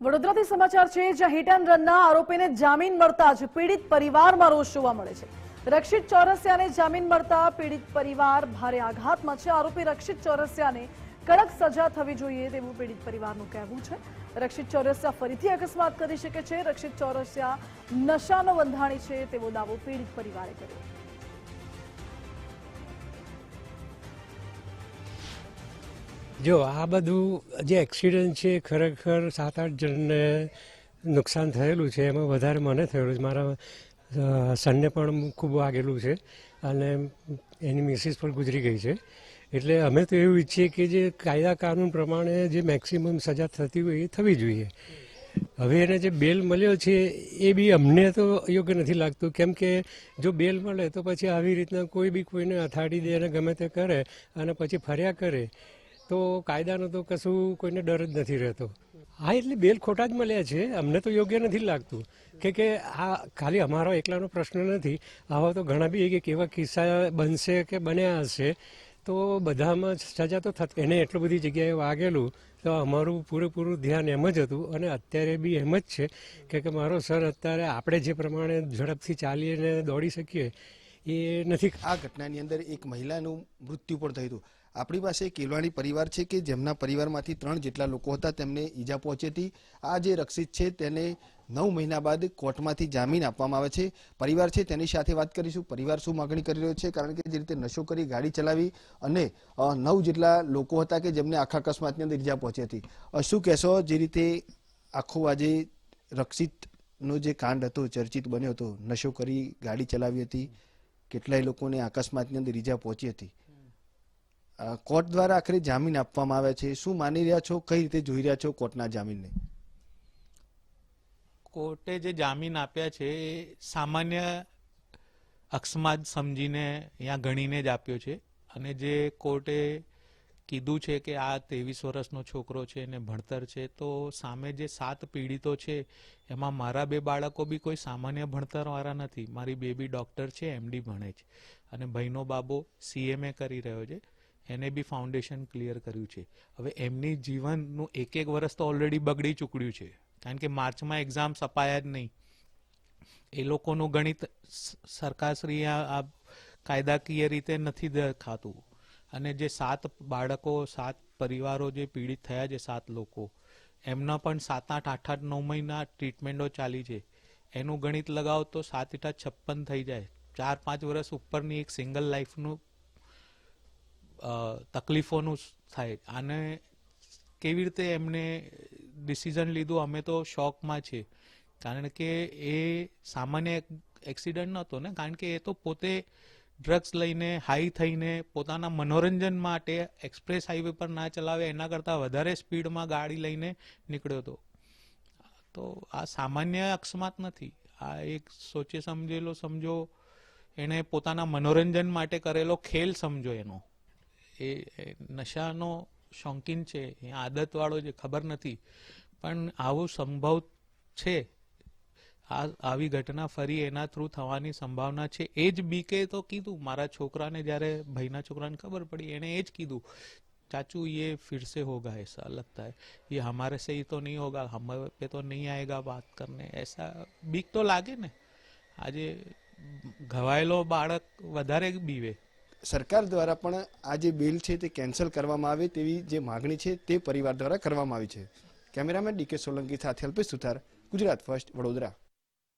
વડોદરાથી સમાચાર છે, જ્યાં હિટ એન્ડ રનના આરોપીને જામીન મળતા જ પીડિત પરિવારમાં રોષ જોવા મળે છે। રક્ષિત ચોરસિયાને જામીન મળતા પીડિત પરિવાર ભારે આઘાતમાં છે। આરોપી રક્ષિત ચોરસિયાને કડક સજા થવી જોઈએ તેવું પીડિત પરિવારનું કહેવું છે। રક્ષિત ચોરસિયા ફરીથી અકસ્માત કરી શકે છે। રક્ષિત ચોરસિયા નશાનો બંધાણી છે તેવો દાવો પીડિત પરિવારે કર્યો। જો આ બધું જે એક્સિડન્ટ છે ખરેખર 7-8 જણને નુકસાન થયેલું છે। એમાં વધારે મને થયેલું છે, મારા સનને પણ ખૂબ વાગેલું છે અને એની મિસિસ પણ ગુજરી ગઈ છે। એટલે અમે તો એવું ઈચ્છીએ કે જે કાયદા કાનૂન પ્રમાણે જે મેક્સિમમ સજા થતી હોય એ થવી જોઈએ। હવે એને જે બેલ મળ્યો છે એ બી અમને તો યોગ્ય નથી લાગતું, કેમ કે જો બેલ મળે તો પછી આવી રીતના કોઈ બી કોઈને અથાડી દે અને ગમે તે કરે અને પછી ફર્યા કરે તો કાયદાનો તો કશું કોઈને ડર જ નથી રહેતો। હા, એટલે બેલ ખોટા જ મળ્યા છે, અમને તો યોગ્ય નથી લાગતું કે આ ખાલી અમારો એકલાનો પ્રશ્ન નથી। આવા તો ઘણા બી એક એવા કિસ્સા બનશે કે બન્યા હશે તો બધામાં સજા તો થતી। એને એટલું બધી જગ્યાએ વાગેલું તો અમારું પૂરેપૂરું ધ્યાન એમ જ હતું અને અત્યારે બી એમ જ છે કે મારો સર અત્યારે આપણે જે પ્રમાણે ઝડપથી ચાલીને દોડી શકીએ એ નથી। આ ઘટનાની અંદર એક મહિલાનું મૃત્યુ પણ થયું હતું। આપણી પાસે કેલવાણી પરિવાર છે કે જેમના પરિવારમાંથી 3 જેટલા લોકો હતા, તેમને ઈજા પહોંચી હતી। આ જે રક્ષિત છે તેને 9 મહિના બાદ કોર્ટમાંથી જામીન આપવામાં આવે છે। પરિવાર છે તેની સાથે વાત કરીશું। પરિવાર શું માગણી કરી રહ્યો છે, કારણ કે જે રીતે નશો કરી ગાડી ચલાવી અને 9 જેટલા લોકો હતા કે જેમને આખા અકસ્માતની અંદર ઈજા પહોંચી હતી। શું કહેશો, જે રીતે આખું આજે રક્ષિતનો જે કાંડ હતો, ચર્ચિત બન્યો હતો, નશો કરી ગાડી ચલાવી હતી, કેટલાય લોકોને અકસ્માતની અંદર ઈજા પહોંચી હતી, કોર્ટ દ્વારા આખરે જામીન આપવામાં આવ્યા છે। શું માની રહ્યા છો, કઈ રીતે જોઈ રહ્યા છો કોર્ટના જામીનને? કોર્ટે જે જામીન આપ્યા છે એ સામાન્ય અકસ્માત સમજીને યા ગણીને જ આપ્યો છે અને જે કોર્ટે કીધું છે કે આ 23 વર્ષનો છોકરો છે ને ભણતર છે, તો સામે જે 7 પીડિતો છે એમાં મારા 2 બાળકો બી કોઈ સામાન્ય ભણતરવાળા નથી। મારી બેબી ડૉક્ટર છે, MD ભણે છે અને ભાઈનો બાબો CMA કરી રહ્યો છે, એને બી ફાઉન્ડેશન ક્લિયર કર્યું છે। હવે એમની જીવનનું 1 વર્ષ તો ઓલરેડી બગડી ચૂક્યું છે, કારણ કે માર્ચમાં એક્ઝામ્સ અપાયા જ નહીં। એ લોકોનું ગણિત સરકારશ્રી આ કાયદાકીય રીતે નથી દેખાતું અને જે 7 બાળકો 7 પરિવારો જે પીડિત થયા છે, 7 લોકો, એમના પણ 7, 8, 8, 9 મહિના ટ્રીટમેન્ટો ચાલી છે। એનું ગણિત લગાવો તો 7 × 56 થઈ જાય। 4-5 વર્ષ ઉપરની એક સિંગલ લાઈફનું તકલીફોનું થાય। આને કેવી રીતે એમને ડિસિઝન લીધું, અમે તો શોકમાં છે, કારણ કે એ સામાન્ય એક્સિડન્ટ નહોતો ને, કારણ કે એ તો પોતે ડ્રગ્સ લઈને હાઈ થઈને પોતાના મનોરંજન માટે એક્સપ્રેસ હાઈવે પર ના ચલાવે એના કરતાં વધારે સ્પીડમાં ગાડી લઈને નીકળ્યો હતો। તો આ સામાન્ય અકસ્માત નથી, આ એક સોચે સમજેલો સમજો, એણે પોતાના મનોરંજન માટે કરેલો ખેલ સમજો એનો। એ નશાનો શોખીન છે, એ આદતવાળો છે, ખબર નથી, પણ આવું સંભવ છે। આવી ઘટના ફરી એના થ્રુ થવાની સંભાવના છે। એ જ બીકે તો કીધું મારા છોકરાને, જ્યારે ભાઈના છોકરાને ખબર પડી એણે એ જ કીધું, ચાચू ये फिर से होगा, ऐसा लगता है, ये हमारे से ही तो नहीं होगा, हम पे तो नहीं आएगा बात करने, ऐसा बीक तो लागे ने। આજે ઘવાયેલો બાળક વધારે બીવે। સરકાર દ્વારા પણ આ જે બિલ છે તે કેન્સલ કરવામાં આવે તેવી જે માગણી છે તે પરિવાર દ્વારા કરવામાં આવી છે। કેમેરામેન DK સોલંકી સાથે અલ્પેશ સુથાર, ગુજરાત ફર્સ્ટ, વડોદરા।